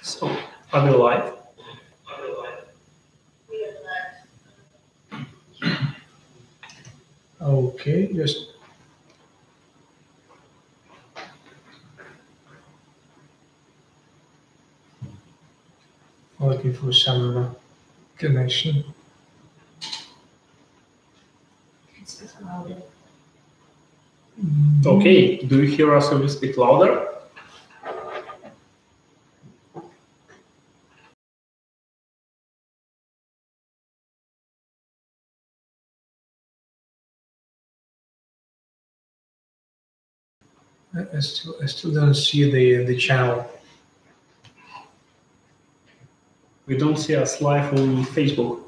So, are we live? Okay, just looking for some connection. Okay, do you hear us a little bit louder? I still don't see the channel. We don't see us live on Facebook.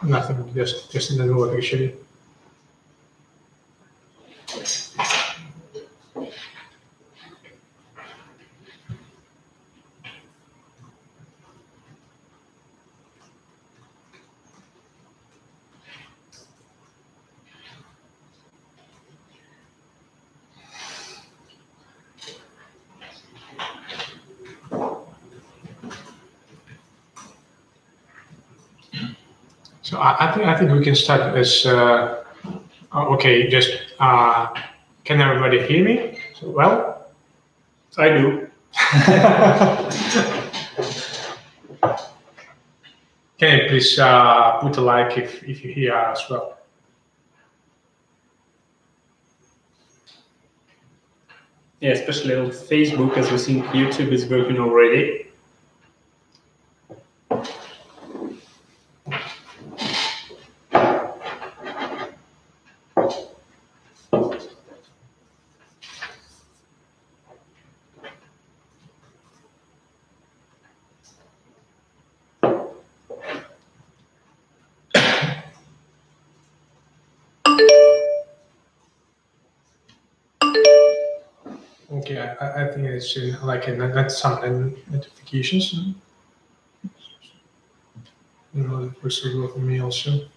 Nothing, just in the north actually. So I think we can start as okay. Just can everybody hear me? So, well, I do. Can you please put a like if you hear as well? Yeah, especially on Facebook, as we think YouTube is working already. Okay, I think it's like not some notifications. You know, the first will go for me also.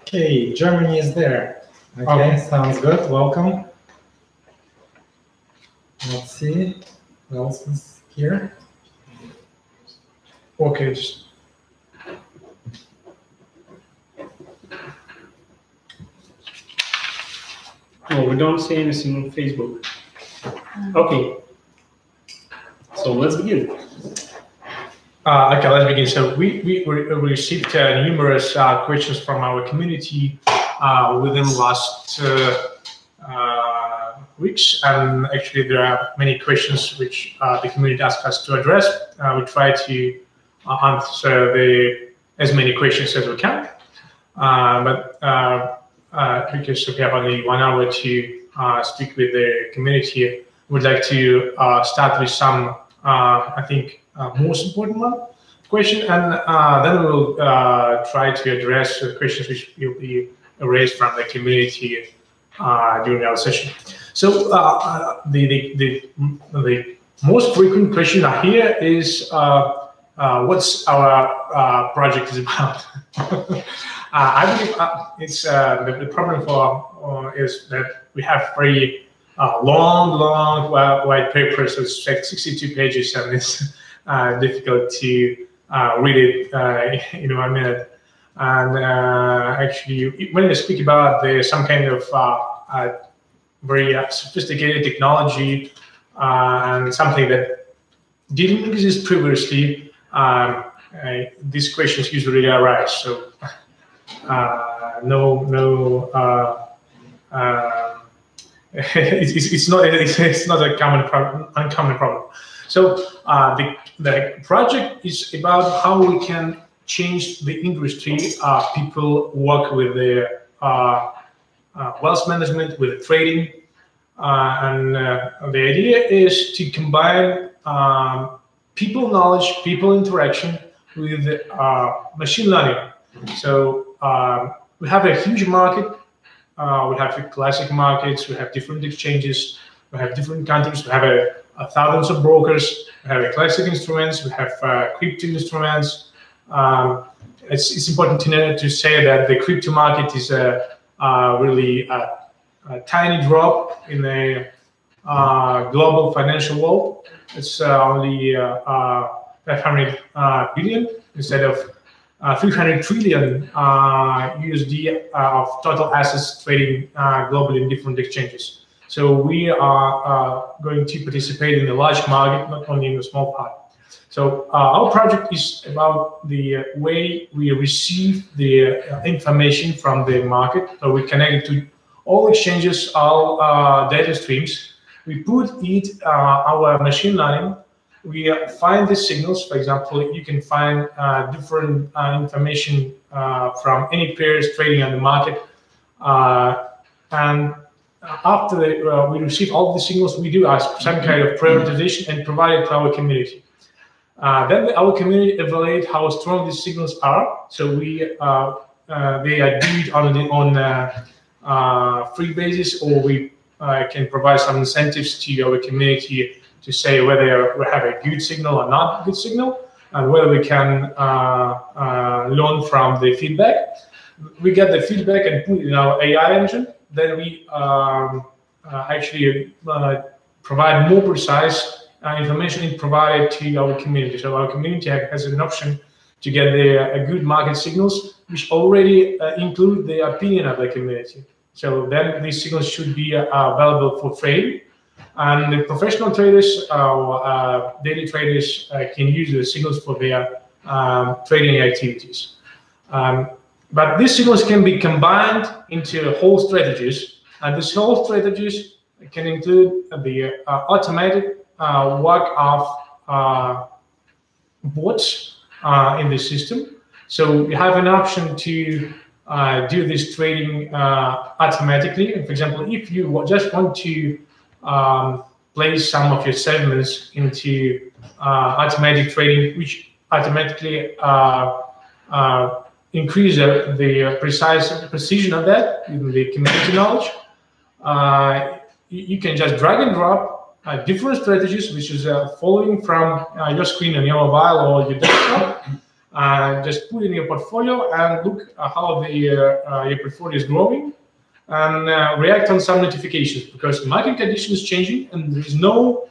Okay, Germany is there. Okay, sounds good. Welcome. Let's see who else is here. Okay. Oh, we don't see anything on Facebook. Okay. So let's begin. Okay, let's begin. So we received numerous questions from our community within the last weeks, and actually there are many questions which the community asked us to address. We try to answer as many questions as we can, but because we have only 1 hour to speak with the community, we'd like to start with some, I think, most important question, and then we'll try to address the questions which will be raised from the community during our session. So the most frequent question I hear is what's our project is about. I believe it's the problem is that we have very long white papers. It's like 62 pages, and it's difficult to read it in 1 minute. And actually, when you speak about some kind of very sophisticated technology and something that didn't exist previously, these questions usually arise. So no it's not a uncommon problem. So the project is about how we can change the industry. People work with the wealth management, with trading, and the idea is to combine people knowledge, people interaction with machine learning. So we have a huge market. We have the classic markets. We have different exchanges. We have different countries. We have thousands of brokers. We have classic instruments. We have crypto instruments. It's important to say that the crypto market is really a tiny drop in the global financial world. It's only 500 billion instead of 300 trillion USD of total assets trading globally in different exchanges. So we are going to participate in the large market, not only in the small part. So our project is about the way we receive the information from the market. So we connect it to all exchanges, all data streams. We put it our machine learning. We find the signals. For example, you can find different information from any pairs trading on the market. And after we receive all the signals, we do ask some kind of prioritization and provide it to our community. Then our community evaluate how strong these signals are. So they are viewed on free basis, or we can provide some incentives to our community to say whether we have a good signal or not good signal, and whether we can learn from the feedback. We get the feedback and put it in our AI engine. Then we actually provide more precise information provided to our community. So our community has an option to get a good market signals, which already include the opinion of the community. So then these signals should be available for trading. And the professional traders, daily traders, can use the signals for their trading activities. But these signals can be combined into whole strategies, and these whole strategies can include the automatic work of bots in the system. So you have an option to do this trading automatically. For example, if you just want to place some of your segments into automatic trading, which automatically increase the precision of that in the community knowledge, you can just drag and drop different strategies, which is following from your screen on your mobile or your desktop. Just put in your portfolio and look how your portfolio is growing, and react on some notifications, because market condition is changing and there is no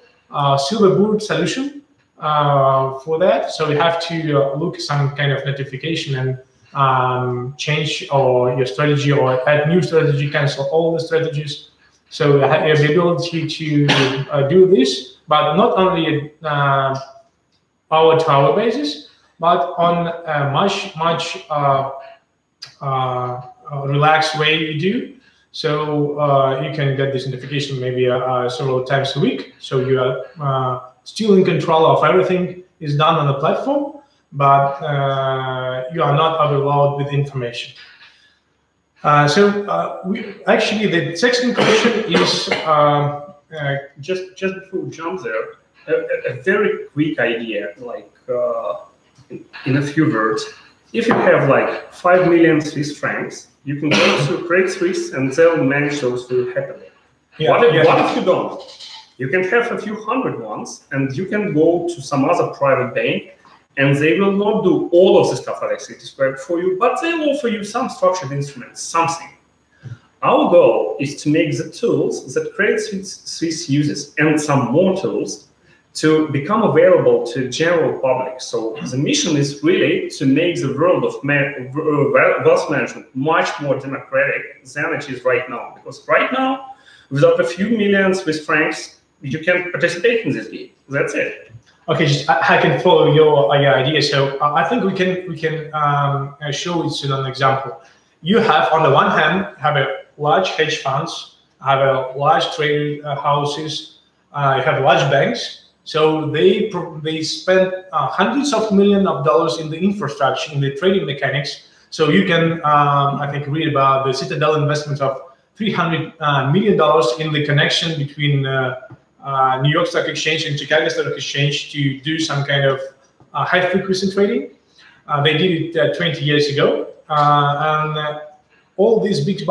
silver bullet solution for that. So you have to look some kind of notification and change your strategy, or add new strategy, cancel all the strategies. So you have the ability to do this, but not only hour-to-hour basis, but on a much relaxed way you do. So you can get this notification maybe several times a week. So you are still in control of everything is done on the platform, but you are not overloaded with information. We actually, the second question is just before we jump there, a very quick idea, like in a few words. If you have like 5 million Swiss francs, you can go to Credit Suisse and they'll manage those for you happily. Yeah, what if you don't? You can have a few hundred ones, and you can go to some other private bank, and they will not do all of the stuff that I described for you, but they'll offer you some structured instruments, something. Our goal is to make the tools that Credit Suisse uses and some more tools to become available to general public. So the mission is really to make the world of wealth management much more democratic than it is right now. Because right now, without a few million Swiss francs, you can participate in this game. That's it. Okay, I can follow your idea. So I think we can show it in an example. You have, on the one hand, have large hedge funds, have large trade houses, you have large banks. So they spend hundreds of millions of dollars in the infrastructure, in the trading mechanics. So you can, I think, read about the Citadel investment of $300 million in the connection between New York Stock Exchange and Chicago Stock Exchange to do some kind of high frequency trading. They did it 20 years ago, and all these big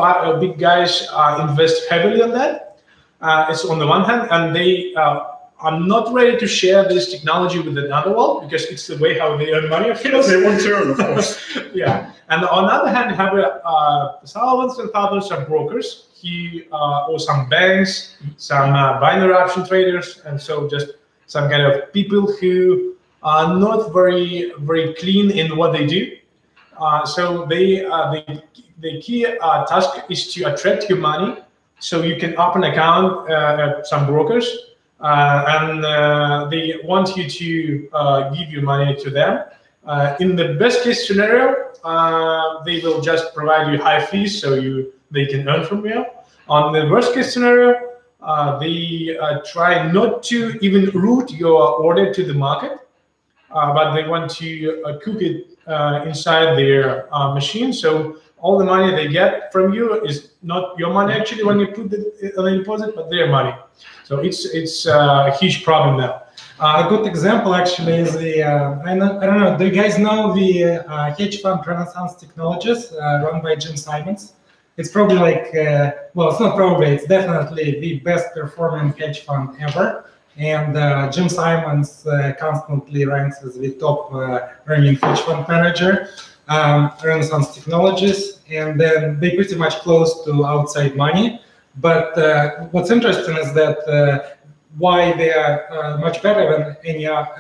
guys invest heavily on that. It's on the one hand, and they are not ready to share this technology with another world because it's the way how they earn money. Of course, they want to earn, of course. Yeah, and on the other hand, you have thousands and thousands of brokers, or some banks, some binary option traders, and so just some kind of people who are not very clean in what they do. So the key task is to attract your money, so you can open an account at some brokers, and they want you to give your money to them. In the best case scenario, they will just provide you high fees, so they can earn from you. On the worst case scenario, they try not to even route your order to the market, but they want to cook it inside their machine. So all the money they get from you is not your money actually when you put it on the deposit, but their money. So it's a huge problem now. A good example actually is the, I don't know, do you guys know the hedge fund Renaissance Technologies run by Jim Simons? It's probably like, well, it's not probably, it's definitely the best performing hedge fund ever. And Jim Simons constantly ranks as the top earning hedge fund manager, Renaissance Technologies, and then they pretty much close to outside money. But what's interesting is that why they are much better than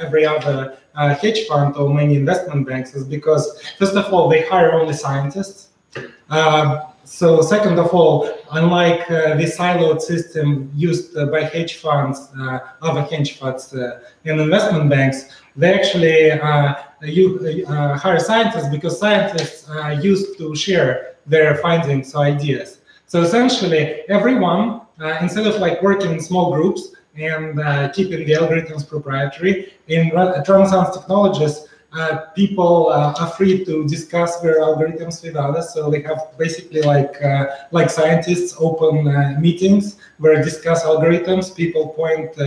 every other hedge fund or many investment banks is because, first of all, they hire only scientists. So second of all, unlike the siloed system used by hedge funds, other hedge funds and investment banks, they actually hire scientists because scientists are used to share their findings or ideas. So essentially, everyone, instead of like working in small groups and keeping the algorithms proprietary, in Renaissance Technologies, people are free to discuss their algorithms with others. So they have basically like scientists open meetings where they discuss algorithms. People point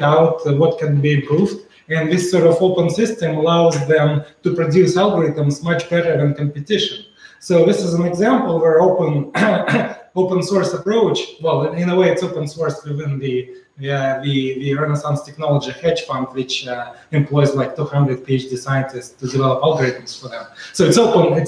out what can be improved, and this sort of open system allows them to produce algorithms much better than competition. So this is an example where open source approach. Well, in a way, it's open source within the Renaissance Technology hedge fund, which employs like 200 PhD scientists to develop algorithms for them. So it's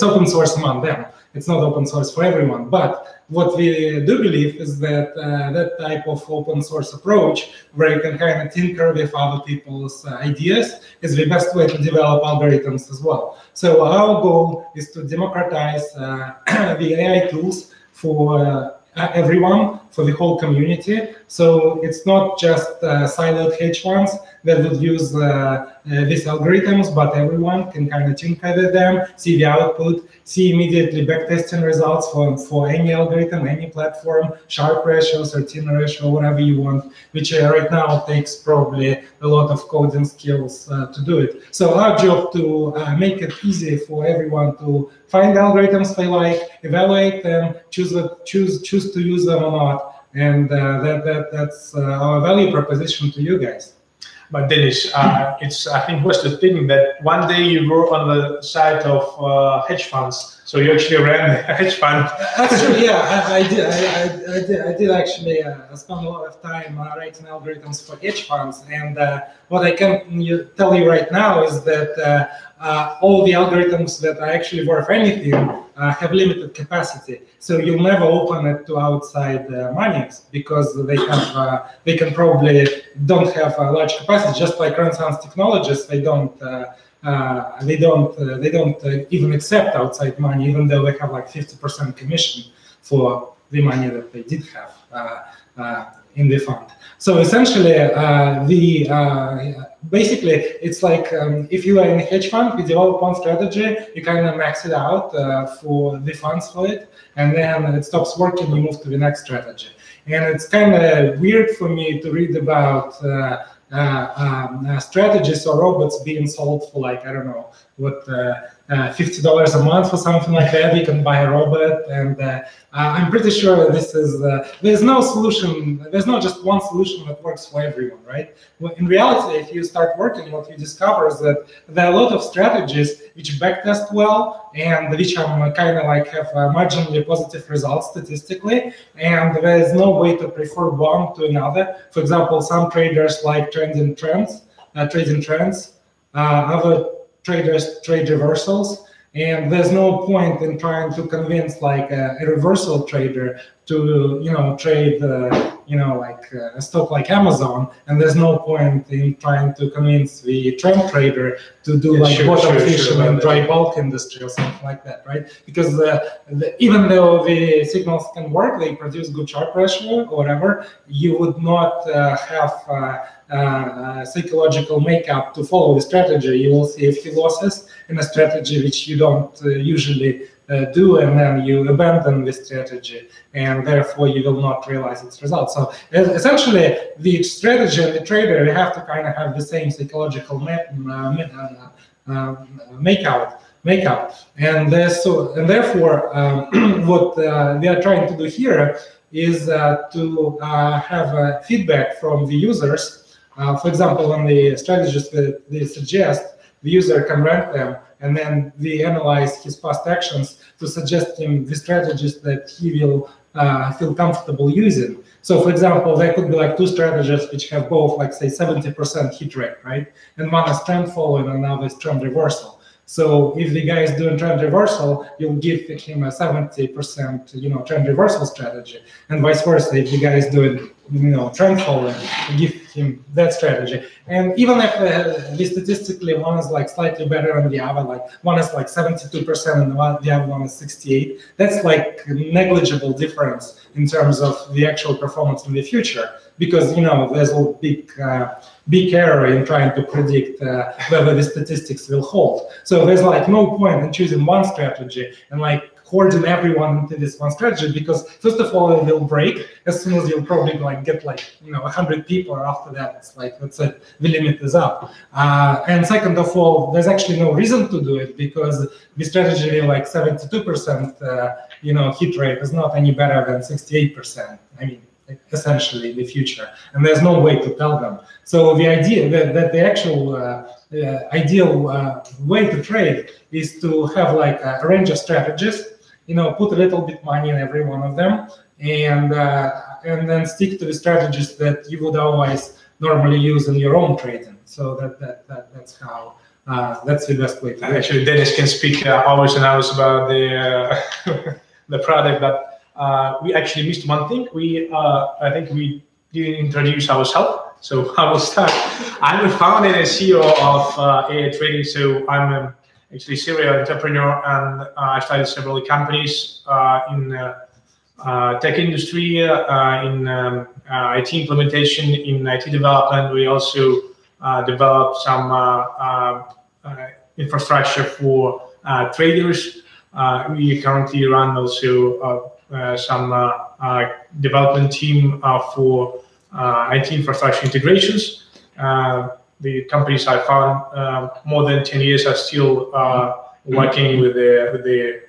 open source among them. It's not open source for everyone. But what we do believe is that that type of open source approach, where you can kind of tinker with other people's ideas, is the best way to develop algorithms as well. So our goal is to democratize the AI tools for everyone, for the whole community. So it's not just siloed hedge funds that would use these algorithms, but everyone can kind of tinker with them, see the output, see immediately backtesting results for any algorithm, any platform, Sharpe ratio, Certina ratio, whatever you want, which right now takes probably a lot of coding skills to do it. So our job to make it easy for everyone to find algorithms they like, evaluate them, choose to use them or not, and that's our value proposition to you guys. But Dennis, it's I think was the thing that one day you were on the side of hedge funds, so you actually ran a hedge fund. That's true. Yeah, I did actually spend a lot of time writing algorithms for hedge funds, and what I can tell you right now is that all the algorithms that are actually worth anything have limited capacity. So you'll never open it to outside monies because they can probably don't have a large capacity. Just like Renaissance Technologies, they don't even accept outside money, even though they have like 50% commission for the money that they did have in the fund. So essentially, basically, it's like if you are in a hedge fund, you develop one strategy, you kind of max it out for the funds for it, and then it stops working, you move to the next strategy. And it's kind of weird for me to read about strategies or robots being sold for like, I don't know, what, $50 a month or something like that. You can buy a robot, and I'm pretty sure this is, there's no solution, there's not just one solution that works for everyone, right? Well, in reality, if you start working, what you discover is that there are a lot of strategies which backtest well, and which kind of like have marginally positive results statistically, and there is no way to prefer one to another. For example, some traders like trading trends, other traders trade reversals, and there's no point in trying to convince like a reversal trader to trade like a stock like Amazon, and there's no point in trying to convince the trend trader to do bottom fishing in dry bulk industry or something like that, right? Because even though the signals can work, they produce good sharp ratio or whatever, you would not have psychological makeup to follow the strategy. You will see a few losses in a strategy which you don't usually do, and then you abandon the strategy, and therefore you will not realize its results. So essentially, the strategy and the trader, they have to kind of have the same psychological makeup, and therefore, what we are trying to do here is to have feedback from the users. For example, on the strategies that they suggest, the user can rank them, and then we analyze his past actions to suggest him the strategies that he will feel comfortable using. So, for example, there could be like two strategies which have both, like, say, 70% hit rate, right? And one is trend following, and another is trend reversal. So if the guy is doing trend reversal, you'll give him a 70%, trend reversal strategy, and vice versa. If the guy is doing, trend following, you give him that strategy. And even if the statistically one is like slightly better than the other, like one is like 72% and the other one is 68, that's like negligible difference in terms of the actual performance in the future, because there's a big error in trying to predict whether the statistics will hold. So there's like no point in choosing one strategy and like hoarding everyone into this one strategy, because first of all, it will break as soon as you'll probably get 100 people, or after that it's like, that's it, the limit is up. And second of all, there's actually no reason to do it, because the strategy like 72% hit rate is not any better than 68%. I mean, essentially in the future, and there's no way to tell them. So the idea that the actual ideal way to trade is to have like a range of strategies, put a little bit money in every one of them, and then stick to the strategies that you would otherwise normally use in your own trading. So that's how that's the best way to do it. Actually, Dennis can speak hours and hours about the the product, but we actually missed one thing. I think we didn't introduce ourselves, so I will start. I'm the founder and CEO of AITrading, so I'm actually a serial entrepreneur, and I started several companies in tech industry, in IT implementation, in IT development. We also developed some infrastructure for traders. We currently run also some development team for IT infrastructure integrations. The companies I found more than 10 years are still working with the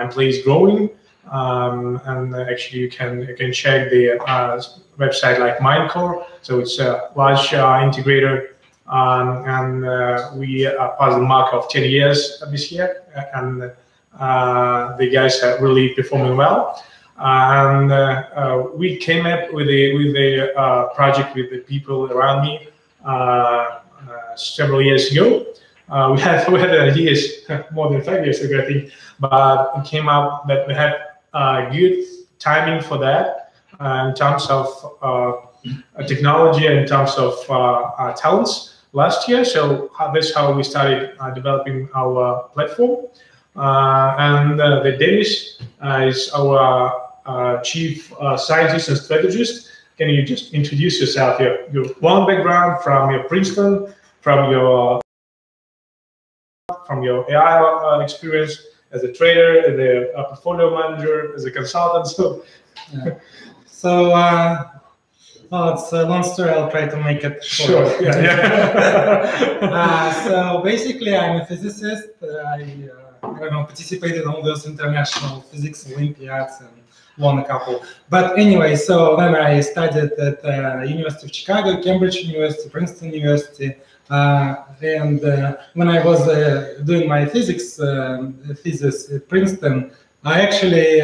employees growing. And actually, you can check the website like Minecore. So it's a large integrator, and we passed the mark of 10 years this year, and the guys are really performing well. And we came up with a project with the people around me several years ago. We had ideas more than 5 years ago, I think, but it came up that we had good timing for that in terms of technology and in terms of talents last year. So that's how we started developing our platform. And the Dennis is our chief scientist and strategist. Can you just introduce yourself? Your long background from your Princeton, from your AI experience as a trader, as a portfolio manager, as a consultant. So, yeah. So well, it's a long story. I'll try to make it short. sure. Yeah. So basically, I'm a physicist. I don't know, participated in all those international physics Olympiads and won a couple. But anyway, so then I studied at University of Chicago, Cambridge University, Princeton University. And when I was doing my physics thesis at Princeton, I actually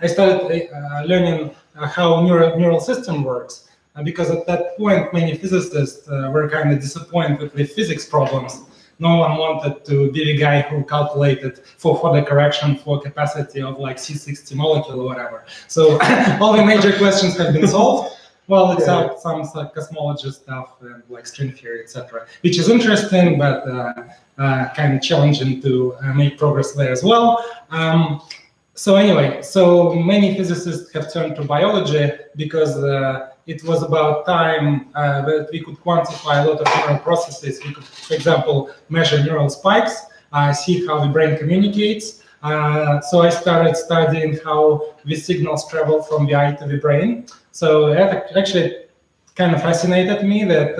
started learning how neural system works. Because at that point, many physicists were kind of disappointed with physics problems. No one wanted to be the guy who calculated for the correction for capacity of like C60 molecule or whatever. So all the major questions have been solved. Well, except some like cosmology stuff and like string theory, etc., which is interesting, but kind of challenging to make progress there as well. So anyway, so many physicists have turned to biology because it was about time that we could quantify a lot of neural processes. We could, for example, measure neural spikes, see how the brain communicates. So I started studying how the signals travel from the eye to the brain. So that actually kind of fascinated me that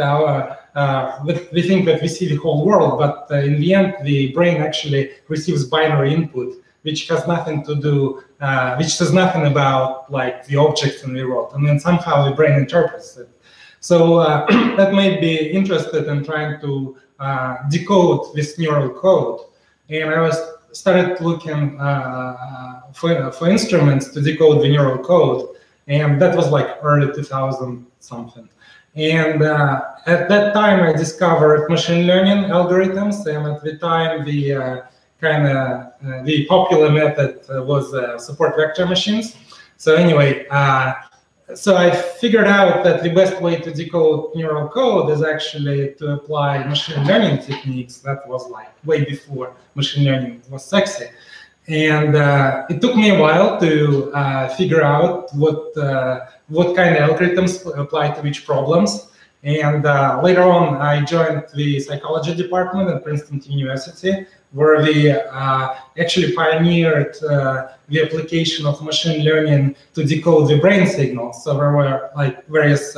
we think that we see the whole world, but in the end, the brain actually receives binary input, which has nothing to do, which says nothing about like the objects in the world, and then somehow the brain interprets it. So that made me interested in trying to decode this neural code, and I started looking for instruments to decode the neural code, and that was like early 2000 something. And at that time, I discovered machine learning algorithms, and at the time, the the popular method was support vector machines. So anyway, so I figured out that the best way to decode neural code is actually to apply machine learning techniques. That was like way before machine learning was sexy. And it took me a while to figure out what kind of algorithms apply to which problems. And later on, I joined the psychology department at Princeton University, where we actually pioneered the application of machine learning to decode the brain signals. So there were like various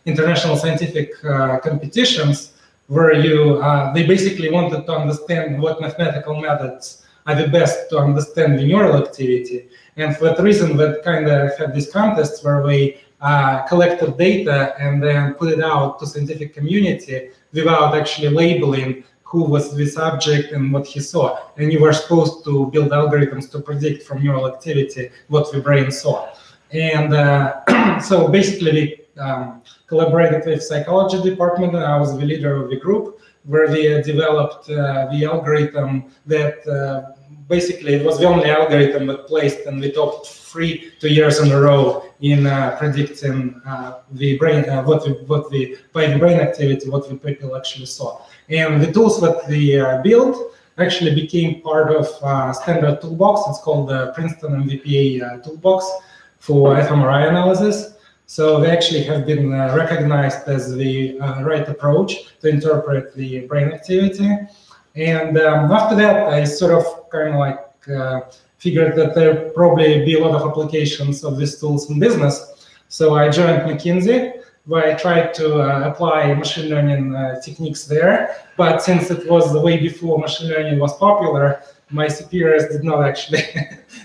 international scientific competitions where they basically wanted to understand what mathematical methods are the best to understand the neural activity. And for that reason, that kind of had these contests where we collected data and then put it out to scientific community without actually labeling who was the subject and what he saw. And you were supposed to build algorithms to predict from neural activity what the brain saw. And so basically we collaborated with psychology department, and I was the leader of the group, where we developed the algorithm that basically it was the only algorithm that placed in the top 2 years in a row in predicting the brain, what by the brain activity, what the people actually saw. And the tools that we built actually became part of standard toolbox. It's called the Princeton MVPA toolbox for fMRI analysis. So they actually have been recognized as the right approach to interpret the brain activity. And after that, I sort of kind of like figured that there probably be a lot of applications of these tools in business. So I joined McKinsey, where I tried to apply machine learning techniques there. But since it was way before machine learning was popular, my superiors did not actually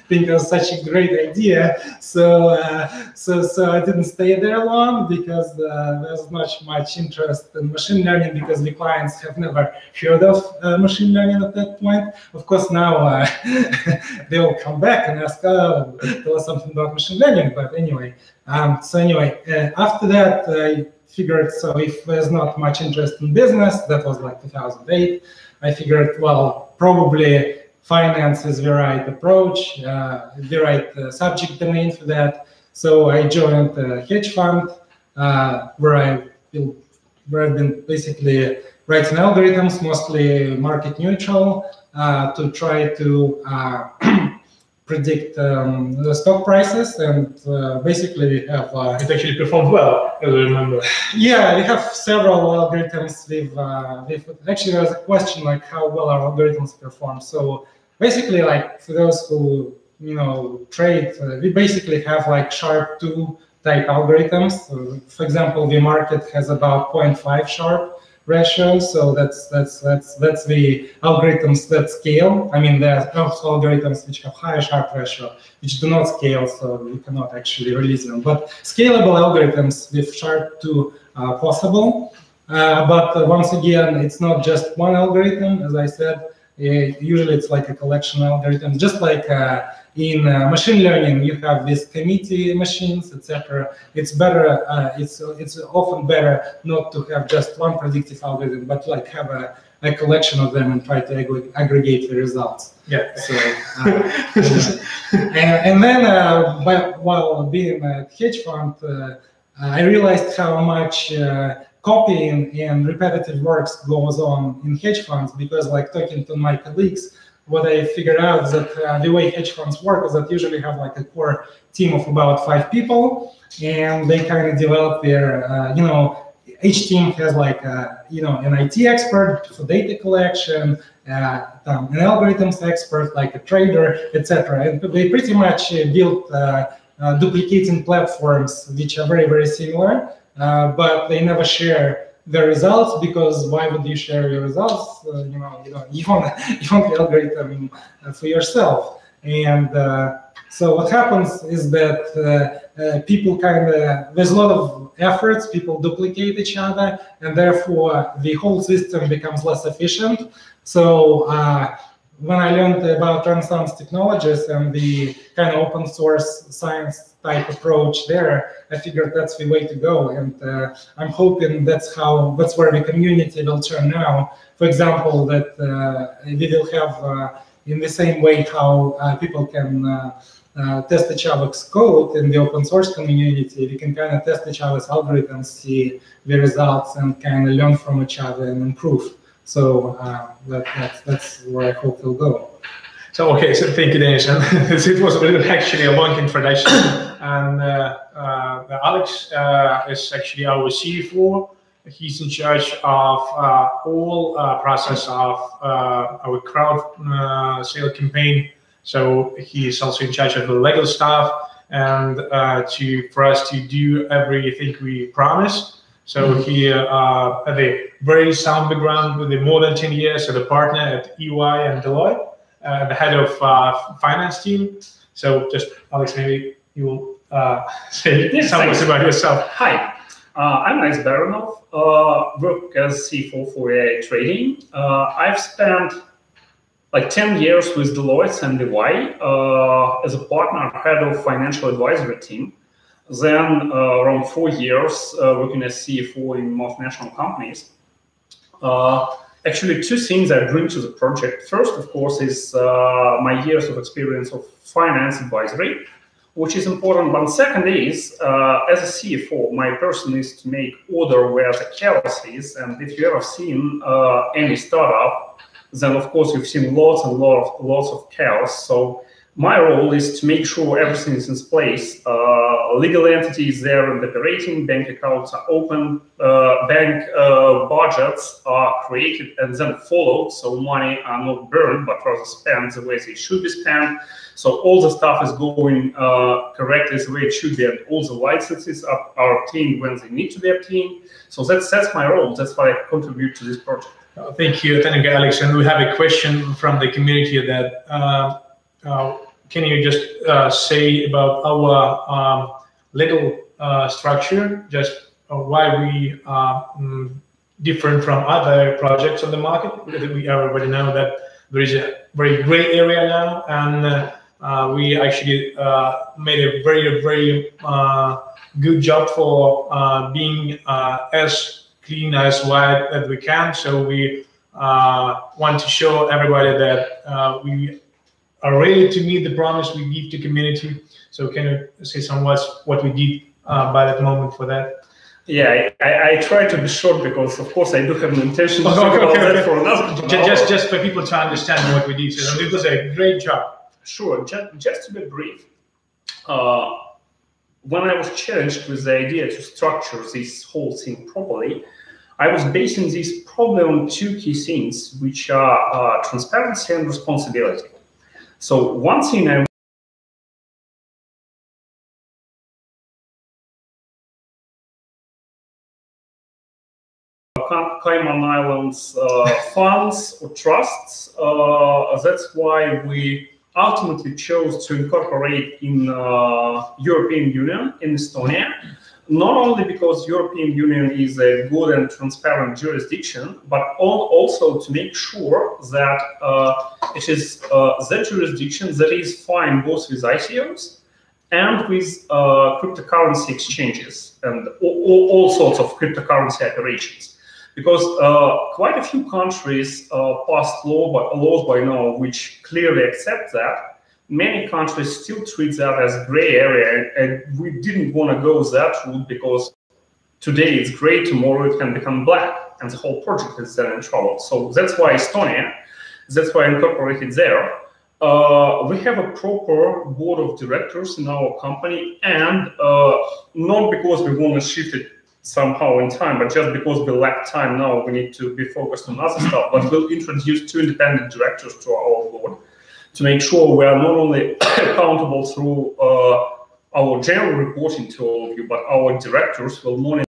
think it was such a great idea. So I didn't stay there long because there's not much interest in machine learning because the clients have never heard of machine learning at that point. Of course, now they will come back and ask, oh, tell us something about machine learning. But anyway, after that, I figured, so if there's not much interest in business, that was like 2008, I figured, well, probably finance is the right approach, the right subject domain for that. So I joined a hedge fund where I've been basically writing algorithms, mostly market neutral, to try to predict the stock prices, and basically we have it actually performed well, as I remember. Yeah, we have several algorithms. Actually, there's a question like how well our algorithms perform. So basically, like for those who trade, we basically have like Sharp 2 type algorithms. So, for example, the market has about 0.5 Sharp ratio. So that's the algorithms that scale. I mean, there are also algorithms which have higher Sharp ratio, which do not scale, so we cannot actually release them. But scalable algorithms with Sharp 2 are possible. But once again, it's not just one algorithm. As I said, usually it's like a collection of algorithms, just like in machine learning, you have these committee machines, etc. It's better. It's often better not to have just one predictive algorithm, but like have a collection of them and try to aggregate the results. Yeah. So, and then, while being a hedge fund, I realized how much copying and repetitive works goes on in hedge funds, because like talking to my colleagues, what I figured out is that the way hedge funds work is that usually have like a core team of about 5 people, and they kind of develop their, each team has like, an IT expert for data collection, an algorithms expert, like a trader, etc. And they pretty much build duplicating platforms which are very, very similar, but they never share the results, because why would you share your results? You want the algorithm for yourself. And so what happens is that people there's a lot of efforts, people duplicate each other, and therefore the whole system becomes less efficient. So when I learned about Renaissance technologies and the kind of open source science type approach there, I figured that's the way to go, and I'm hoping that's where the community will turn now. For example, that we will have in the same way how people can test each other's code in the open source community. We can kind of test each other's algorithms, see the results, and kind of learn from each other and improve. So that's where I hope we'll go. So thank you, Denis. It was actually a long introduction. And Alex is actually our CFO. He's in charge of all process of our crowd sale campaign. So he is also in charge of the legal stuff, and for us to do everything we promise. So he has a very sound background with more than 10 years as a partner at EY and Deloitte, the head of finance team. So just, Alex, maybe you will say something about yourself. Hi, I'm Alex Baranov, work as CFO for AITrading. I've spent like 10 years with Deloitte and EY as a partner, head of financial advisory team. Then around 4 years working as CFO in multinational companies. Actually, 2 things I bring to the project. First, of course, is my years of experience of finance advisory, which is important. But second is, as a CFO, my person is to make order where the chaos is. And if you ever seen any startup, then of course you've seen lots of chaos. So my role is to make sure everything is in place. Legal entity is there and operating, bank accounts are open, bank budgets are created and then followed, so money are not burned, but rather spent the way they should be spent. So all the stuff is going correctly the way it should be, and all the licenses are obtained when they need to be obtained. So that's my role. That's why I contribute to this project. Thank you, Alex. And we have a question from the community that can you just say about our legal structure, just why we are different from other projects on the market? Because we already know that there is a very gray area now, and we actually made a very good job for being as clean as white as we can. So we want to show everybody that we are ready to meet the promise we give to community. So can you say some words what we did by that moment for that? Yeah, I try to be short because, of course, I do have an intention to talk about that for another. Just for people to understand what we did. So it was a great job. Sure. Just to be brief, when I was challenged with the idea to structure this whole thing properly, I was basing this probably on two key things, which are transparency and responsibility. So one thing I Cayman Islands funds or trusts. That's why we ultimately chose to incorporate in European Union in Estonia, not only because European Union is a good and transparent jurisdiction, but also to make sure that it is the jurisdiction that is fine both with ICOs and with cryptocurrency exchanges and all sorts of cryptocurrency operations. Because quite a few countries passed laws by now which clearly accept that. Many countries still treat that as gray area, and we didn't want to go that route because today it's gray, tomorrow it can become black, and the whole project is then in trouble. So that's why Estonia, that's why I incorporated there. We have a proper board of directors in our company, and not because we want to shift it somehow in time, but just because we lack time now, we need to be focused on other stuff. But we'll introduce 2 independent directors to our board to make sure we are not only accountable through our general reporting to all of you, but our directors will monitor.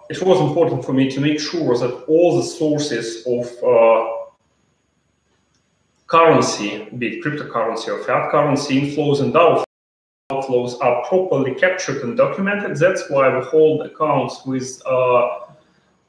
It was important for me to make sure that all the sources of currency, be it cryptocurrency or fiat currency, inflows and outflows are properly captured and documented. That's why we hold accounts with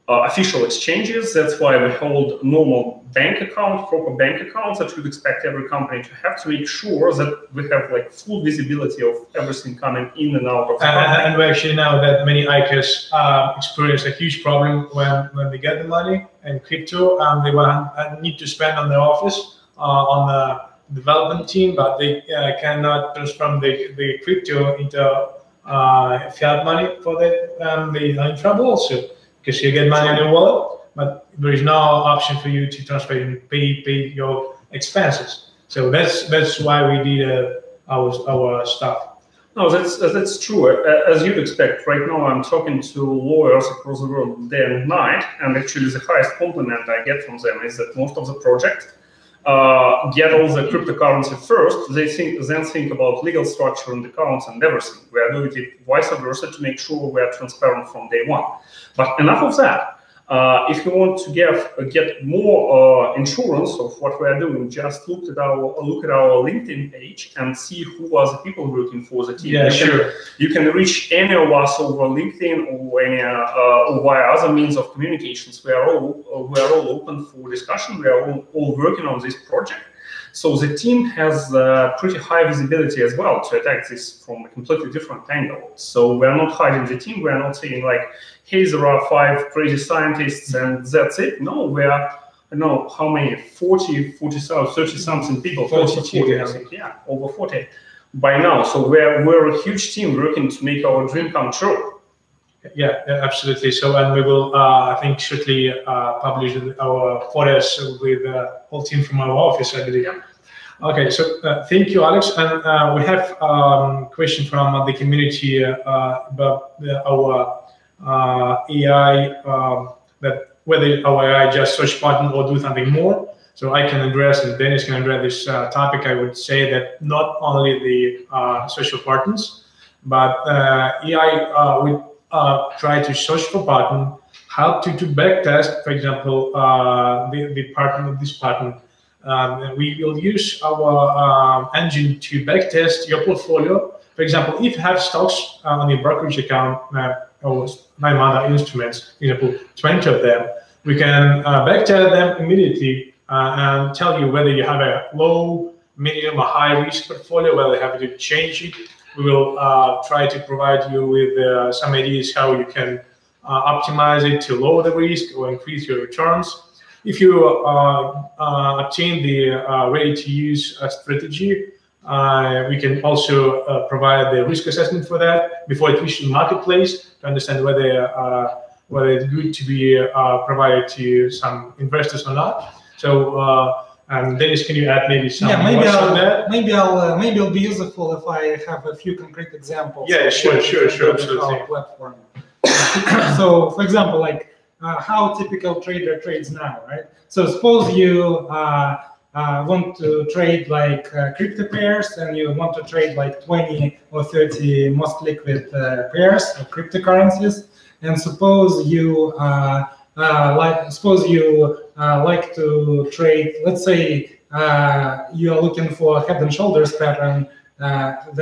official exchanges. That's why we hold normal bank accounts, proper bank accounts that we'd expect every company to have, to make sure that we have like full visibility of everything coming in and out of the company. And we actually know that many ICOs experience a huge problem when they get the money in crypto and they need to spend on their office, on the development team, but they cannot transform the crypto into fiat money for that. They are in trouble also, because you get money on your wallet, but there is no option for you to transfer and pay your expenses. So that's why we did our stuff. No, that's true. As you'd expect, right now I'm talking to lawyers across the world day and night, and actually the highest compliment I get from them is that most of the project get all the cryptocurrency first. They then think about legal structure and accounts and everything. We are doing it vice versa to make sure we are transparent from day one. But enough of that. If you want to get more insurance of what we are doing, just look at our LinkedIn page and see who are the people working for the team. Yeah, sure. You can reach any of us over LinkedIn or any or via other means of communications. We are all open for discussion. We are all working on this project. So the team has pretty high visibility as well to attack this from a completely different angle. So we are not hiding the team. We are not saying like, hey, there are 5 crazy scientists and that's it. No, we are, I don't know how many, 30 something people, 40, I think, yeah, over 40 by now. So we're a huge team working to make our dream come true. Yeah, absolutely. So, and we will, I think, shortly publish our photos with the whole team from our office, I believe. Yeah. Okay, so thank you, Alex. And we have a question from the community about our AI, that whether our AI just search button or do something more. So I can address, and Dennis can address this topic. I would say that not only the social buttons, but AI will try to search for button, help to backtest, for example, the pattern of this button. We will use our engine to backtest your portfolio. For example, if you have stocks on your brokerage account or my other instruments, for example, 20 of them, we can backtest them immediately and tell you whether you have a low, medium, or high risk portfolio, whether you have to change it. We will try to provide you with some ideas how you can optimize it to lower the risk or increase your returns. If you obtain the ready-to-use strategy, We can also provide the risk assessment for that before it reaches the marketplace to understand whether it's good to be provided to some investors or not. So, Dennis, can you add maybe some maybe on that? Maybe it'll be useful if I have a few concrete examples. Yeah, sure, absolutely. Our platform. So, for example, like how a typical trader trades now, right? So, suppose you want to trade like crypto pairs, and you want to trade like 20 or 30 most liquid pairs of cryptocurrencies, and suppose you like to trade. Let's say you are looking for a head and shoulders pattern and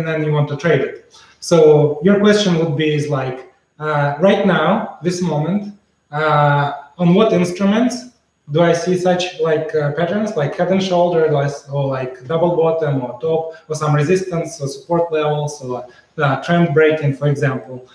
then you want to trade it. So your question would be is like right now, this moment, on what instruments do I see such like patterns like head and shoulder, or like double bottom or top, or some resistance or support levels, or trend breaking, for example.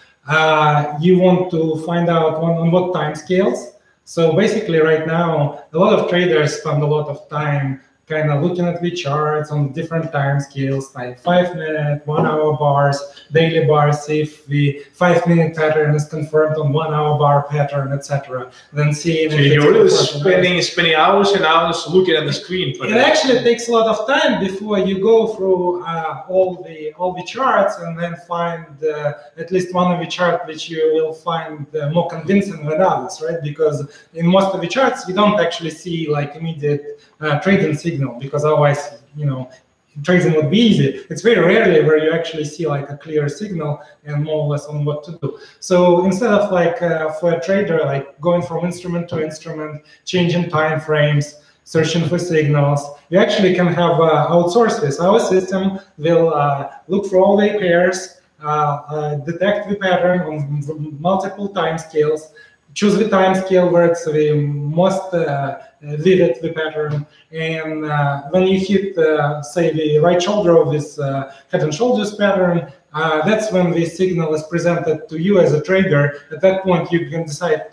You want to find out on what time scales. So basically right now, a lot of traders spend a lot of time kind of looking at the charts on different time scales, like 5-minute, 1-hour bars, daily bars, see if the 5-minute pattern is confirmed on 1-hour bar pattern, etc. Then see if you're really spending hours and hours looking at the screen. It actually takes a lot of time before you go through all the charts and then find at least one of the charts which you will find more convincing than others, right? Because in most of the charts you don't actually see like immediate trading signal, because otherwise, trading would be easy. It's very rarely where you actually see like a clear signal and more or less on what to do. So instead of like for a trader, like going from instrument to instrument, changing time frames, searching for signals, you actually can have outsource this. Our system will look for all the pairs, detect the pattern on multiple time scales, choose the time scale where it's the most vivid, the pattern, and when you hit, say, the right shoulder of this head and shoulders pattern, that's when the signal is presented to you as a trader. At that point, you can decide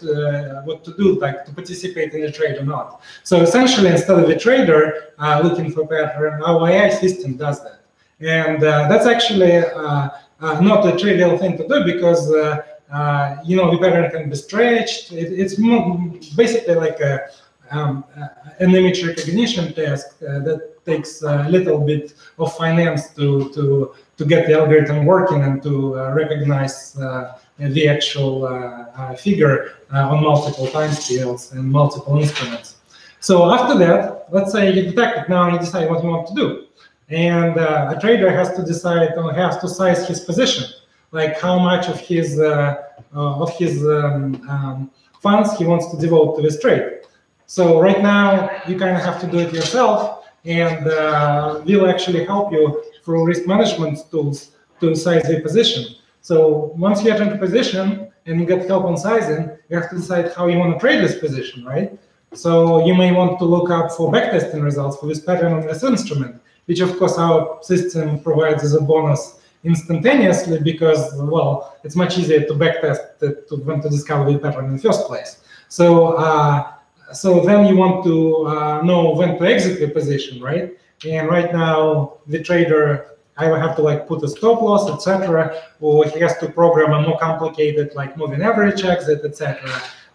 what to do, like to participate in the trade or not. So essentially, instead of the trader looking for pattern, our AI system does that. And that's actually not a trivial thing to do, because the pattern can be stretched. It's basically like an image recognition task that takes a little bit of finance to get the algorithm working and to recognize the actual figure on multiple time scales and multiple instruments. So after that, let's say you detect it now and you decide what you want to do. And a trader has to decide, or has to size his position, like how much of his funds he wants to devote to this trade. So right now, you kind of have to do it yourself, and we'll actually help you through risk management tools to size the position. So once you get into position and you get help on sizing, you have to decide how you want to trade this position, right? So you may want to look up for backtesting results for this pattern on this instrument, which of course our system provides as a bonus instantaneously, because, well, it's much easier to backtest than to discover the pattern in the first place. So then you want to know when to exit the position, right? And right now, the trader either have to like put a stop loss, etc., or he has to program a more complicated like moving average exit, etc.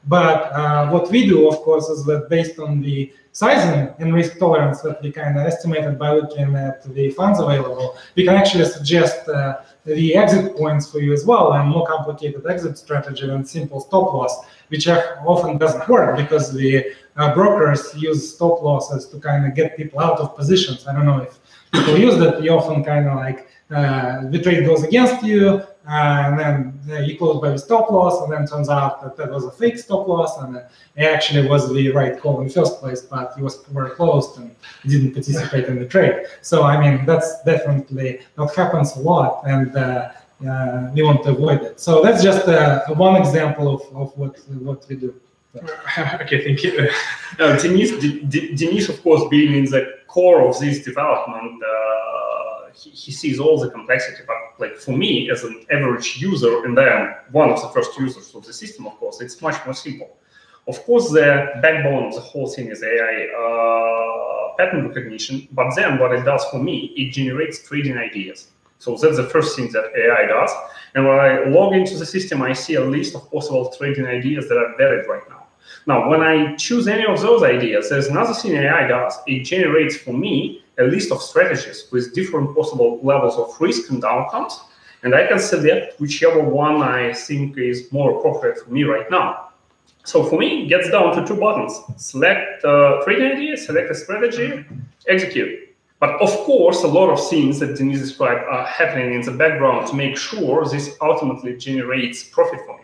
But what we do, of course, is that based on the sizing and risk tolerance that we kind of estimated by looking at the funds available, we can actually suggest the exit points for you as well, and more complicated exit strategy than simple stop loss, which often doesn't work because the brokers use stop losses to kind of get people out of positions. I don't know if people use that. You often kind of like the trade goes against you, and then you close by the stop loss, and then turns out that was a fake stop loss, and it actually was the right call in the first place, but you were closed and didn't participate in the trade. So I mean, that's definitely what happens a lot, and we want to avoid it. So that's just one example of what we do. Okay, thank you. Denise, of course, being in the core of this development, he sees all the complexity. But like for me, as an average user, and then one of the first users of the system, of course, it's much more simple. Of course, the backbone of the whole thing is AI. pattern recognition, but then what it does for me, it generates trading ideas. So that's the first thing that AI does. And when I log into the system, I see a list of possible trading ideas that are valid right now. Now, when I choose any of those ideas, there's another thing AI does. It generates for me a list of strategies with different possible levels of risk and outcomes. And I can select whichever one I think is more appropriate for me right now. So for me, it gets down to two buttons. Select trading idea, select a strategy, execute. But of course, a lot of things that Denis described are happening in the background to make sure this ultimately generates profit for me.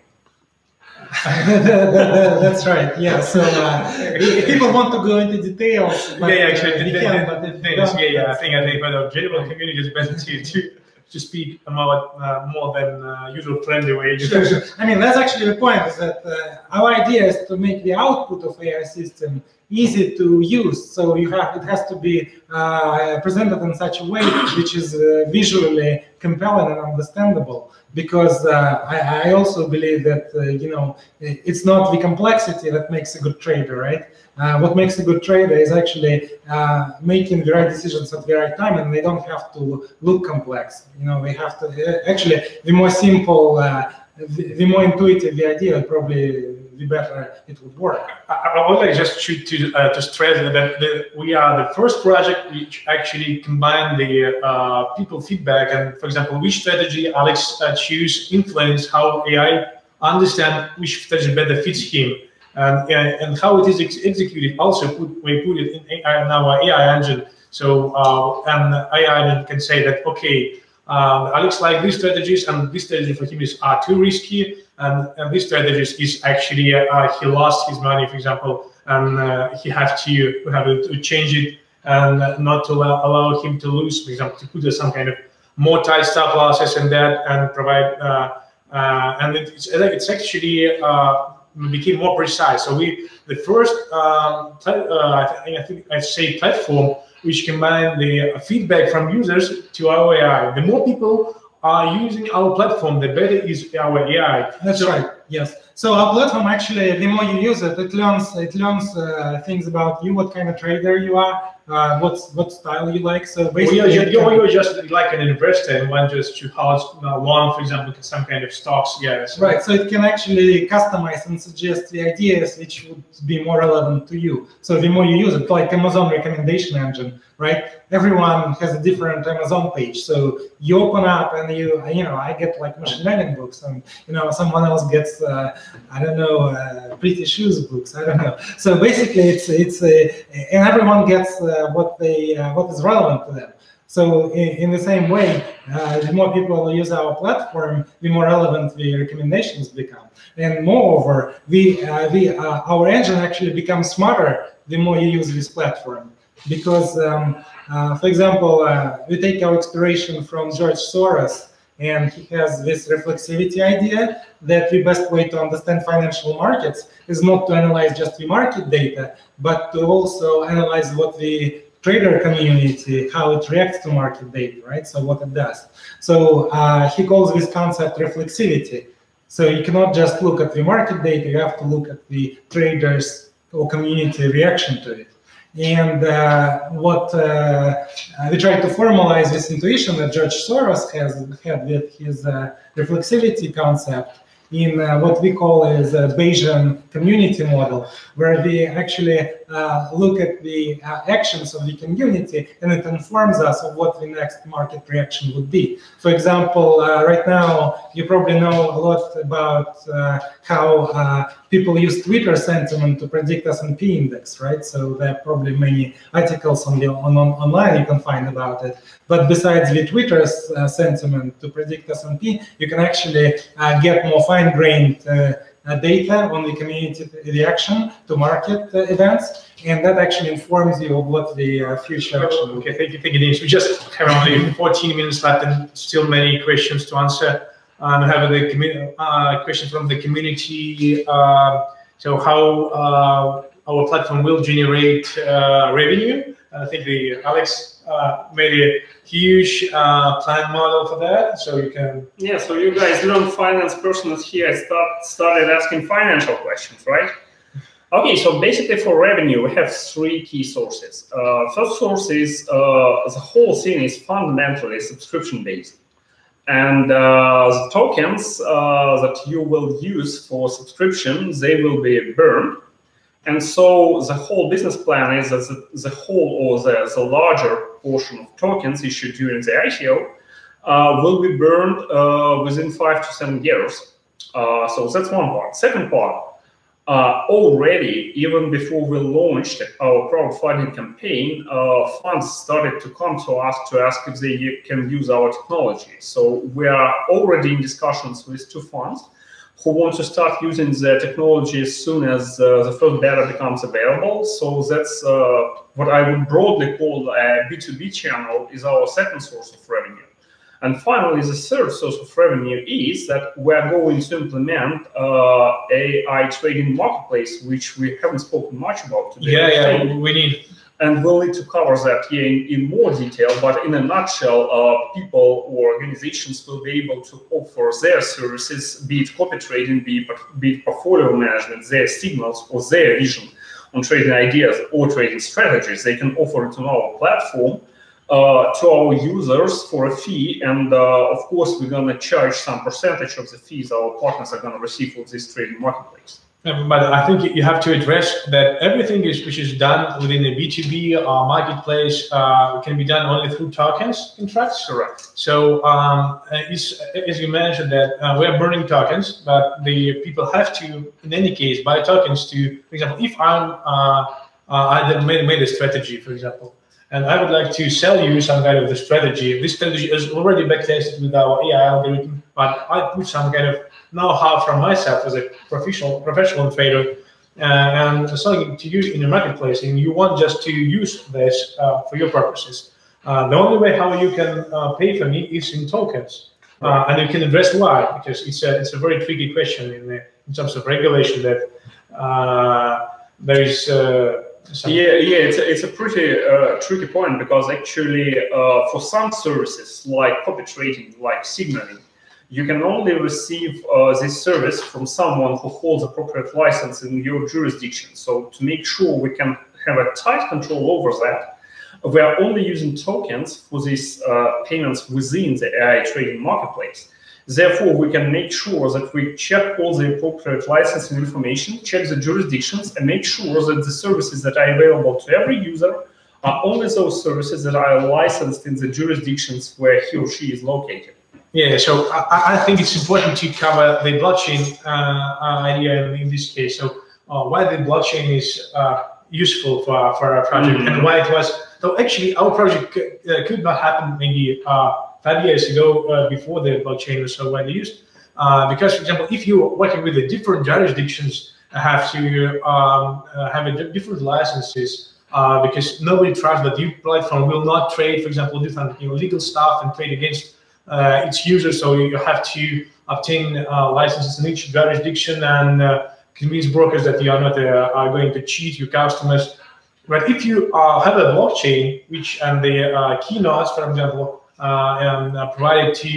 That's right. Yeah. So if people want to go into details, but, actually, we can. But if I think for the general community, it's better to speak about more than user-friendly way. I mean, that's actually the point. Is that our idea is to make the output of AI system easy to use. So it has to be presented in such a way which is visually compelling and understandable. Because I also believe that it's not the complexity that makes a good trader, right? What makes a good trader is actually making the right decisions at the right time, and they don't have to look complex. They have to actually the more simple, the more intuitive the idea, probably the better it would work. I would like just to stress that we are the first project which actually combine the people feedback and, for example, which strategy Alex choose influence how AI understand which strategy better fits him, and how it is executed. Also, we put it in our AI engine. So and AI engine can say that okay, Alex like these strategies, and this strategy for him are too risky. And this strategy is actually he lost his money, for example, and he have to change it and not to allow him to lose, for example, to put some kind of more tight stop losses and that, and provide and it's actually became more precise. So the first I think I'd say platform which combine the feedback from users to our AI. The more people are using our platform, the better is our AI. That's right. Yes. So our platform actually, the more you use it, it learns things about you, what kind of trader you are, what style you like. So basically, you're just like an investor and want just to house one, for example, some kind of stocks. Yes. Right. So it can actually customize and suggest the ideas which would be more relevant to you. So the more you use it, like Amazon recommendation engine, right? Everyone has a different Amazon page. So you open up and I get like machine learning books, and someone else gets I don't know, pretty shoes books. I don't know. So basically, it's and everyone gets what is relevant to them. So in the same way, the more people use our platform, the more relevant the recommendations become. And moreover, our engine actually becomes smarter the more you use this platform. Because, for example, we take our inspiration from George Soros, and he has this reflexivity idea that the best way to understand financial markets is not to analyze just the market data, but to also analyze what the trader community, how it reacts to market data, right? So what it does. So he calls this concept reflexivity. So you cannot just look at the market data, you have to look at the traders or community reaction to it. And what we try to formalize this intuition that George Soros had with his reflexivity concept in what we call as a Bayesian community model, where we actually look at the actions of the community, and it informs us of what the next market reaction would be. For example, right now, you probably know a lot about how people use Twitter sentiment to predict S&P index, right? So there are probably many articles online you can find about it. But besides the Twitter sentiment to predict S&P, you can actually get more fine-grained data on the community reaction to market events, and that actually informs you of what the future action will be. Okay, thank you, Denis. We just have only 14 minutes left and still many questions to answer. And I have the question from the community. So how our platform will generate revenue? I think Alex made a huge plan model for that, so you can. Yeah, so you guys learn finance personals here started asking financial questions, right? Okay, so basically for revenue, we have three key sources. First source is the whole thing is fundamentally subscription-based. And the tokens that you will use for subscription, they will be burned. And so the whole business plan is that the whole or the larger portion of tokens issued during the ICO will be burned within 5 to 7 years. So that's one part. Second part, already, even before we launched our crowdfunding campaign, funds started to come to us to ask if they can use our technology. So we are already in discussions with 2 funds who want to start using the technology as soon as the first beta becomes available. So that's what I would broadly call a B2B channel is our second source of revenue. And finally, the third source of revenue is that we're going to implement AI trading marketplace, which we haven't spoken much about today. Yeah, we need. And we'll need to cover that here in more detail, but in a nutshell, people or organizations will be able to offer their services, be it copy trading, be it portfolio management, their signals or their vision on trading ideas or trading strategies. They can offer it on our platform to our users for a fee, and of course we're going to charge some percentage of the fees our partners are going to receive for this trading marketplace. But I think you have to address that everything which is done within a B2B marketplace can be done only through tokens contracts. Correct. So as you mentioned that we are burning tokens, but the people have to, in any case, buy tokens to, for example, if I then made a strategy, for example, and I would like to sell you some kind of the strategy. This strategy is already backtested with our AI algorithm, but I put some kind of know-how from myself as a professional trader and selling it to you in the marketplace, and you want just to use this for your purposes. The only way how you can pay for me is in tokens, and you can address why, because it's a very tricky question in terms of regulation that there is. It's a pretty tricky point, because actually for some services like copy trading, like signaling, you can only receive this service from someone who holds appropriate license in your jurisdiction. So to make sure we can have a tight control over that, we are only using tokens for these payments within the AI trading marketplace. Therefore, we can make sure that we check all the appropriate licensing information, check the jurisdictions, and make sure that the services that are available to every user are only those services that are licensed in the jurisdictions where he or she is located. Yeah, so I think it's important to cover the blockchain idea in this case. So why the blockchain is useful for our project and why it was. So actually, our project could not happen maybe 5 years ago before the blockchain was so widely used. Because, for example, if you're working with the different jurisdictions, have to have different licenses because nobody trusts that your platform will not trade, for example, different legal stuff and trade against its users. So you have to obtain licenses in each jurisdiction and convince brokers that you are not going to cheat your customers. But if you have a blockchain, which and the key nodes, for example, provided to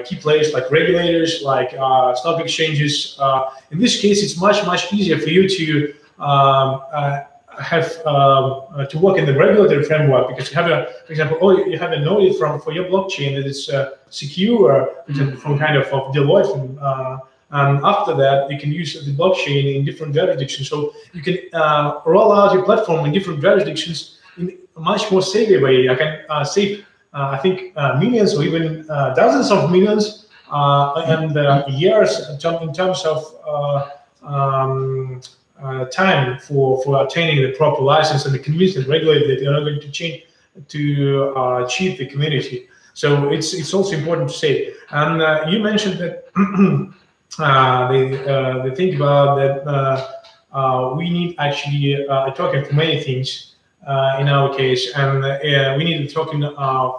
key players like regulators, like stock exchanges. In this case, it's much easier for you to have to work in the regulatory framework, because you have a, for example, you have a node for your blockchain that is secure from kind of Deloitte. And after that, you can use the blockchain in different jurisdictions. So you can roll out your platform in different jurisdictions in a much more savvy way. I can save, I think, millions or even dozens of millions and years in terms of time for obtaining the proper license and the convince the regulator that they're not going to change to cheat the community. So it's also important to say. And you mentioned that they think about that we need actually a token for many things in our case, and we need a token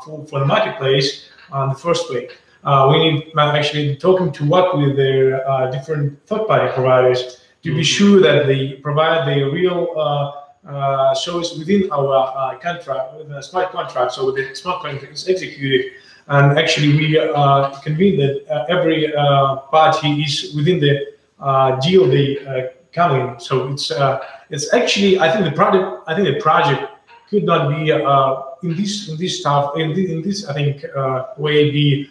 for the marketplace in the first way. We need actually the token to work with their different third-party providers to be sure that they provide the real service within our contract, with a smart contract, so the smart contract is executed. And actually, we convene that every party is within the deal they coming. So it's actually, I think the project could not be in this stuff in this I think way be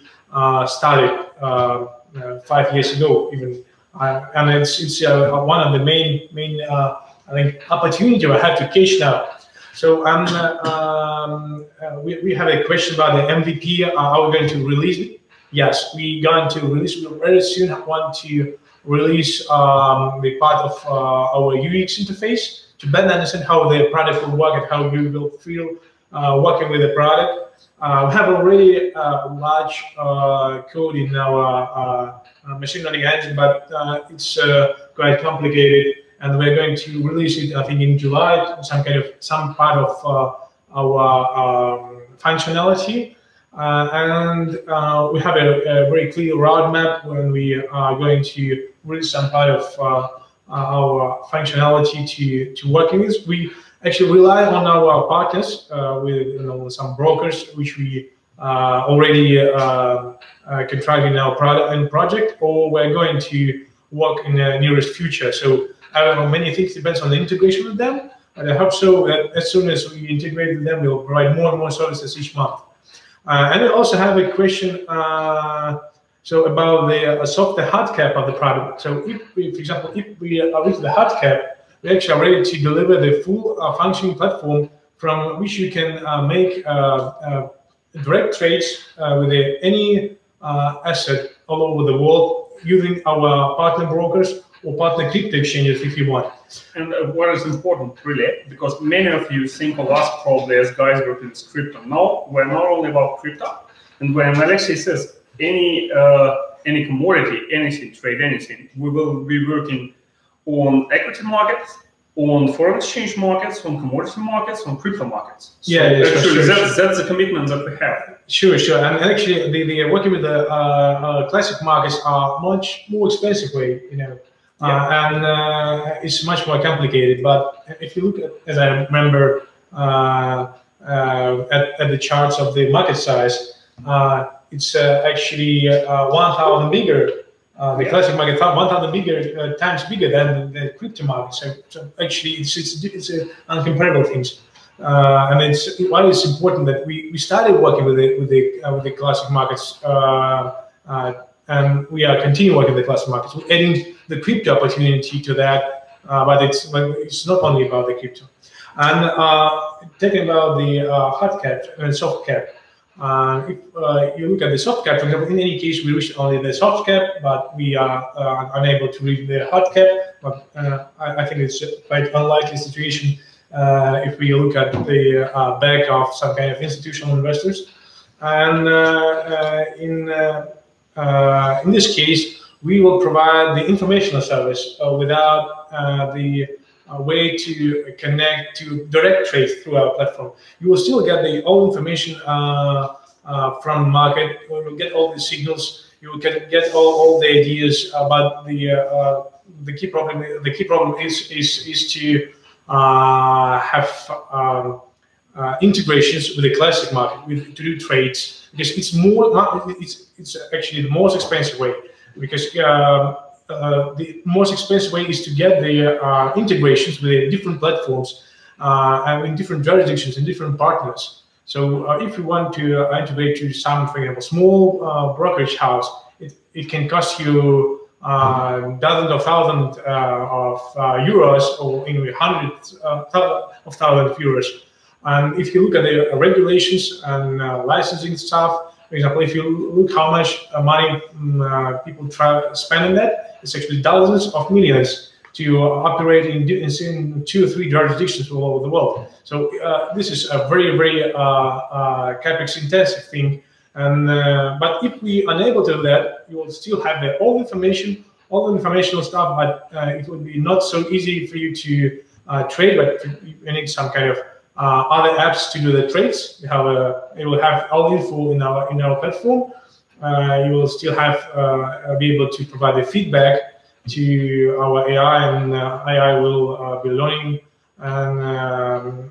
started 5 years ago even, and it's one of the main I think opportunity I have to catch now. So we have a question about the MVP. Are we going to release it? Yes, we're going to release. We very soon want to release the part of our UX interface to better understand how the product will work and how you will feel working with the product. We have already large code in our machine learning engine, but it's quite complicated, and we're going to release it, I think, in July. Some part of our functionality. And we have a very clear roadmap when we are going to release some part of our functionality to working with. We actually rely on our partners with some brokers, which we already contract in our product and project, or we're going to work in the nearest future. So I don't know, many things depends on the integration with them, and I hope so that as soon as we integrate with them, we'll provide more and more services each month. And I also have a question so about the software hard cap of the product. So if we, for example, if we reach the hard cap, we actually are ready to deliver the full functioning platform from which you can make direct trades with any asset all over the world using our partner brokers or partner crypto exchanges if you want. And what is important, really, because many of you think of us probably as guys working with crypto. No, we're not only about crypto. And when Alexei says any commodity, anything, trade anything, we will be working on equity markets, on foreign exchange markets, on commodity markets, on crypto markets. So yeah, actually, that's the commitment that we have. Sure. And actually, the working with the classic markets are much more expensive way, and it's much more complicated. But if you look at, as I remember, at the charts of the market size, it's actually 1,000 bigger. The classic market 1,000 bigger times bigger than the crypto market. So actually, it's uncomparable things. And it's why it's important that we started working with the classic markets, and we are continuing working with the classic markets. We're adding the crypto opportunity to that, but it's not only about the crypto. And talking about the hard cap and soft cap, if you look at the soft cap, for example, in any case we reach only the soft cap, but we are unable to reach the hard cap. But I think it's quite unlikely situation. If we look at the back of some kind of institutional investors, and in this case, we will provide the informational service without the way to connect to direct trades through our platform. You will still get all information from the market. You will get all the signals. You will get all the ideas. But the key problem is to have integrations with the classic market to do trades, because it's actually the most expensive way, because the most expensive way is to get the integrations with the different platforms and in different jurisdictions and different partners. So if you want to integrate to some, for example, small brokerage house, it can cost you dozens of thousands of euros, or in hundreds of thousands of euros. And if you look at the regulations and licensing stuff, for example, if you look how much money people spend on that, it's actually dozens of millions to operate in 2 or 3 jurisdictions all over the world. So this is a very, very capex intensive thing. And but if we are unable to do that, you will still have all the informational stuff, but it would be not so easy for you to trade. But you need some kind of other apps to do the trades. You will have all info in our platform. You will still have be able to provide the feedback to our AI, and AI will be learning. And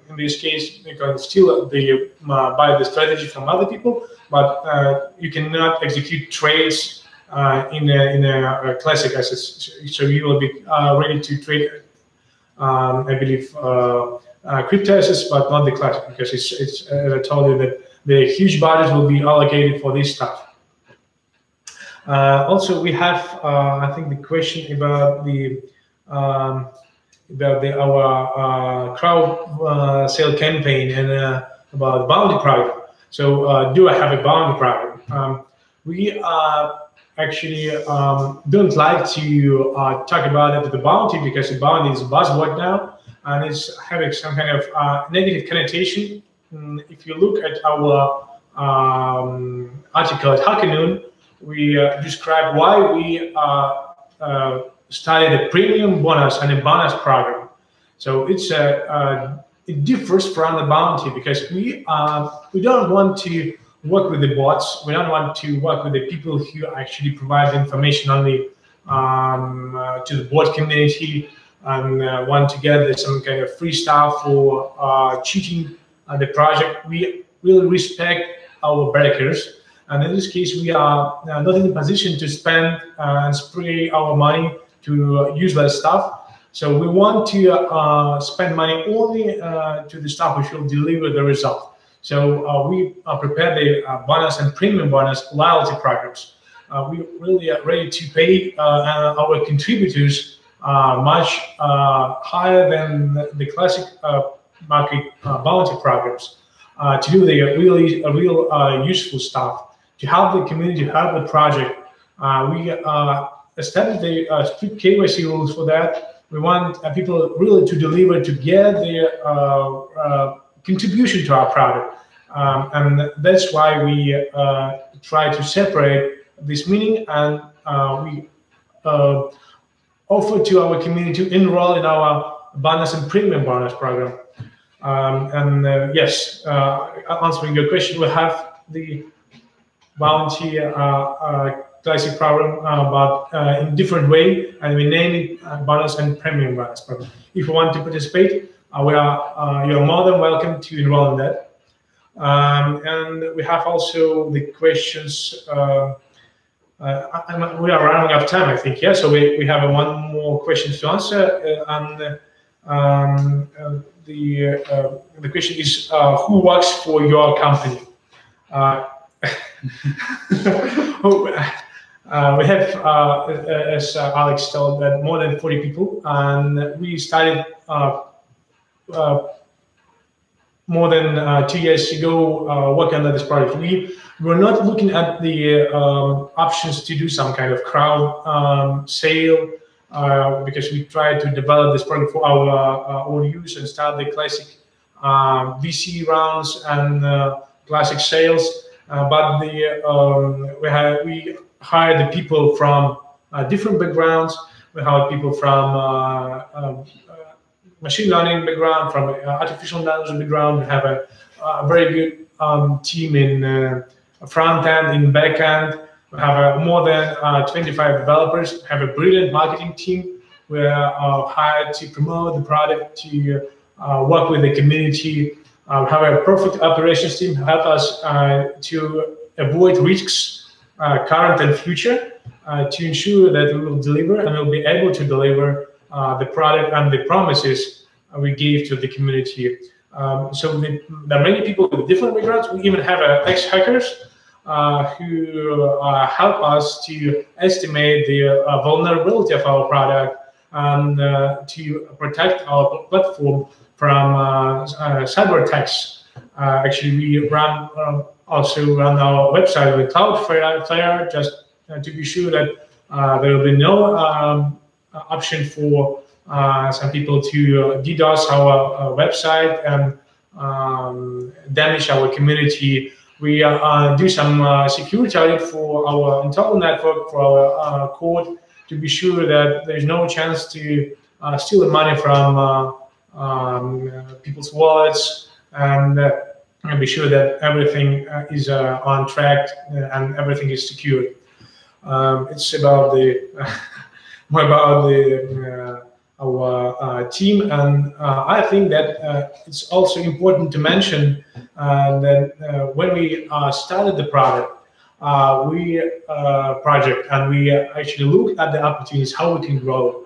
in this case, you can still buy the strategy from other people, but you cannot execute trades in a classic assets. So you will be ready to trade, I believe, crypto assets, but not the classic, because it's as I told you that the huge budgets will be allocated for this stuff. Also, we have, I think, the question about our crowd sale campaign and about the bounty program. So, do I have a bounty program? We actually don't like to talk about it, the bounty, because the bounty is a buzzword now, and it's having some kind of negative connotation. If you look at our article at Hackanoon, we describe why we started a premium bonus and a bonus program. So it differs from the bounty, because we don't want to work with the bots. We don't want to work with the people who actually provide information only to the bot community and want to get some kind of free stuff or cheating the project. We will respect our backers. And in this case, we are not in a position to spend and spray our money to useless stuff. So we want to spend money only to the stuff which will deliver the result. So we prepare the bonus and premium bonus loyalty programs. We really are ready to pay our contributors much higher than the classic market bounty programs to do the real useful stuff, to help the community, help the project. We established the strict KYC rules for that. We want people really to deliver, to get their contribution to our product. And that's why we try to separate this meaning, and we offer to our community to enroll in our bonus and premium bonus program. Yes, answering your question, we have the bounty classic program, but in different way, and we name it bonus and premium bonus program. If you want to participate, you're more than welcome to enroll in that. And we have also the questions. We are running out of time, I think. Yeah, so we have one more question to answer. The question is, who works for your company? We have, as Alex told, that more than 40 people, and we started more than 2 years ago working on this project. We were not looking at the options to do some kind of crowd sale, because we tried to develop this product for our own use and start the classic VC rounds and classic sales. But we hired the people from different backgrounds. We hired people from machine learning background, from artificial intelligence background. We have a very good team in front end, in back end. We have more than 25 developers. We have a brilliant marketing team. We are hired to promote the product, to work with the community. We have a perfect operations team to help us to avoid risks, current and future, to ensure that we will deliver and we'll be able to deliver the product and the promises we gave to the community. So there are many people with different backgrounds. We even have ex-hackers who help us to estimate the vulnerability of our product and to protect our platform from cyber attacks. Actually, we also run our website with Cloudflare, just to be sure that there will be no option for some people to DDoS our website and damage our community. We do some security audit for our internal network, for our code, to be sure that there's no chance to steal the money from people's wallets, and be sure that everything is on track and everything is secured. It's about more about our team, and I think that it's also important to mention that when we started the product, project, and we actually looked at the opportunities, how we can grow.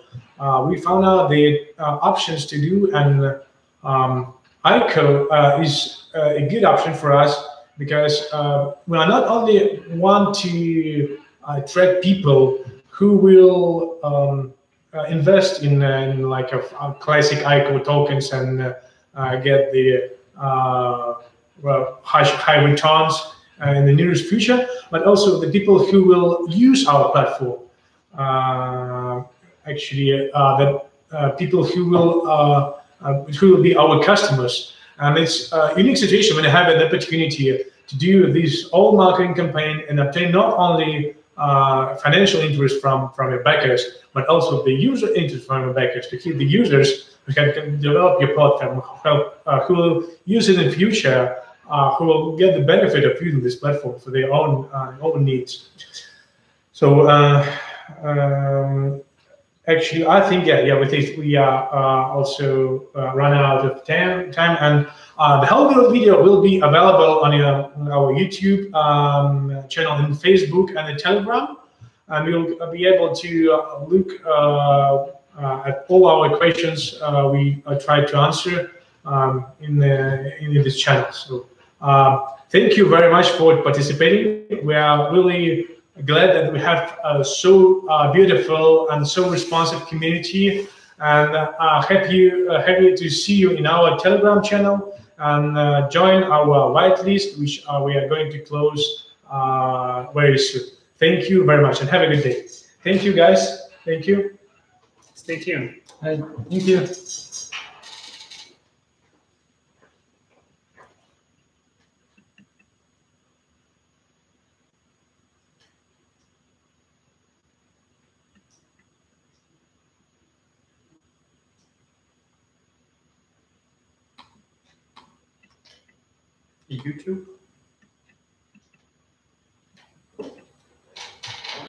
We found out the options to do, and ICO is a good option for us because we are not only want to attract people who will invest in like a classic ICO tokens and get the well, high returns in the nearest future, but also the people who will use our platform. People who will be our customers. And it's a unique situation when you have an opportunity to do this all marketing campaign and obtain not only financial interest from your backers, but also the user interest from your backers to keep the users who can develop your platform, who will use it in the future, who will get the benefit of using this platform for their own needs. So actually, I think with this we are also run out of time, and the whole video will be available on our YouTube channel, and Facebook, and the Telegram, and we'll be able to look at all our questions we try to answer in this channel. So thank you very much for participating. We are really glad that we have so beautiful and so responsive community, and happy to see you in our Telegram channel, and join our whitelist, which we are going to close very soon. Thank you very much, and have a good day. Thank you, guys. Thank you. Stay tuned. Thank you. YouTube.